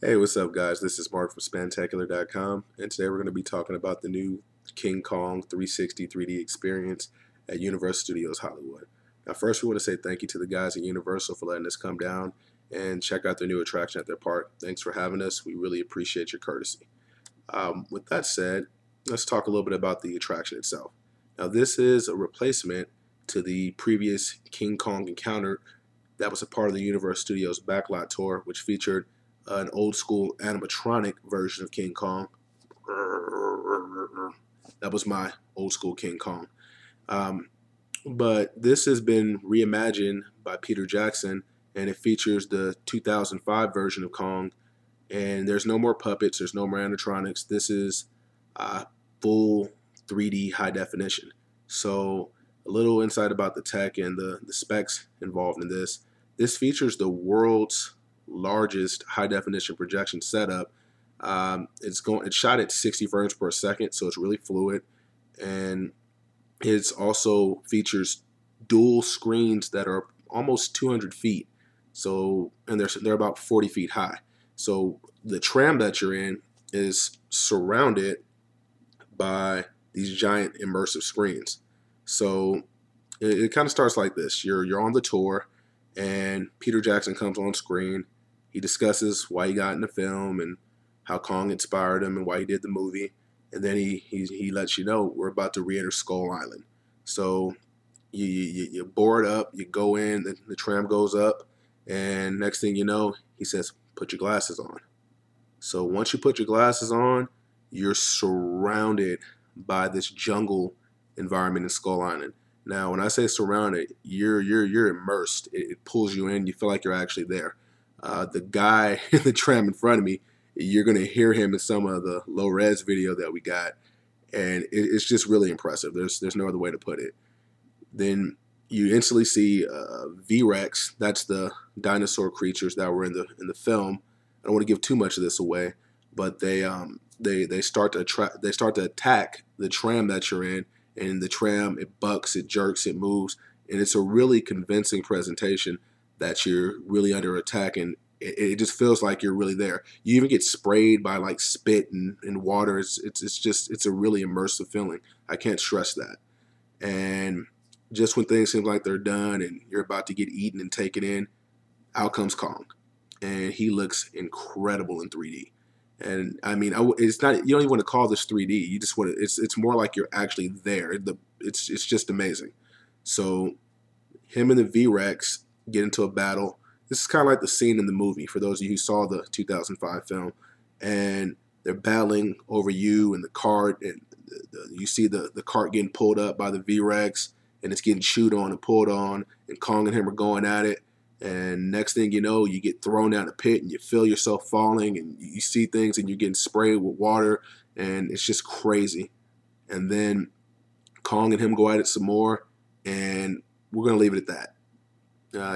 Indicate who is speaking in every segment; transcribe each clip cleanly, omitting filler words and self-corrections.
Speaker 1: Hey, what's up, guys? This is Mark from Spantacular.com, and today we're going to be talking about the new King Kong 360 3D experience at Universal Studios Hollywood. Now, first, we want to say thank you to the guys at Universal for letting us come down and check out their new attraction at their park. Thanks for having us. We really appreciate your courtesy. With that said, let's talk a little bit about the attraction itself. Now, this is a replacement to the previous King Kong Encounter that was a part of the Universal Studios Backlot Tour, which featured an old school animatronic version of King Kong. That was my old school King Kong. Um, but this has been reimagined by Peter Jackson, and it features the 2005 version of Kong. And there's no more puppets, there's no more animatronics. This is full 3D high definition. So, a little insight about the tech and the specs involved in this. This features the world's largest high definition projection setup. It's shot at 60 frames per second, so it's really fluid, and it also features dual screens that are almost 200 feet. So, and they're about 40 feet high. So the tram that you're in is surrounded by these giant immersive screens. So it kind of starts like this. You're on the tour, and Peter Jackson comes on screen. He discusses why he got in the film and how Kong inspired him and why he did the movie. And then he lets you know we're about to re-enter Skull Island. So you board up, you go in, the tram goes up, and next thing you know, he says, put your glasses on. So once you put your glasses on, you're surrounded by this jungle environment in Skull Island. Now, when I say surrounded, you're immersed. It pulls you in. You feel like you're actually there. The guy in the tram in front of me, you're gonna hear him in some of the low res video that we got, and it's just really impressive. There's no other way to put it. Then you instantly see V-Rex. That's the dinosaur creatures that were in the film. I don't want to give too much of this away, but they start to attack the tram that you're in, and the tram, it bucks, it jerks, it moves, and it's a really convincing presentation that you're really under attack, and it just feels like you're really there. You even get sprayed by like spit and water. It's a really immersive feeling. I can't stress that. And just when things seem like they're done and you're about to get eaten and taken in, out comes Kong, and he looks incredible in 3D. And I mean, it's not. You don't even want to call this 3D. You just want to. It's more like you're actually there. It's just amazing. So him and the V-Rex get into a battle. This is kind of like the scene in the movie for those of you who saw the 2005 film, and they're battling over you and the cart, and you see the cart getting pulled up by the V-Rex, and it's getting chewed on and pulled on, and Kong and him are going at it. And next thing you know, you get thrown down a pit and you feel yourself falling, and you see things and you're getting sprayed with water, and it's just crazy. And then Kong and him go at it some more, and we're going to leave it at that.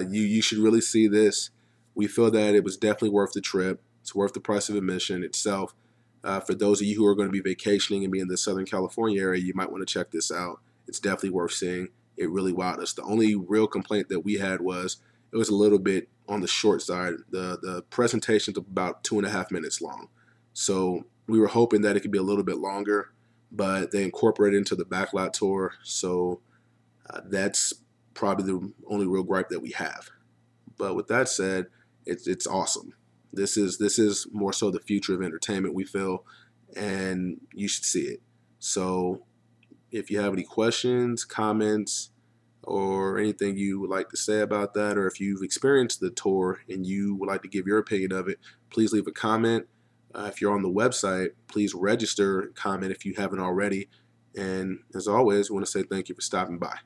Speaker 1: You should really see this. We feel that it was definitely worth the trip. It's worth the price of admission itself. For those of you who are going to be vacationing and be in the Southern California area, you might want to check this out. It's definitely worth seeing. It really wowed us. The only real complaint that we had was it was a little bit on the short side. The presentation's about 2.5 minutes long. So we were hoping that it could be a little bit longer, but they incorporated into the backlot tour. So that's probably the only real gripe that we have. But with that said, it's awesome. This is more so the future of entertainment, we feel, and you should see it. So if you have any questions, comments, or anything you would like to say about that, or if you've experienced the tour and you would like to give your opinion of it, please leave a comment. If you're on the website, please register and comment if you haven't already. And as always, we want to say thank you for stopping by.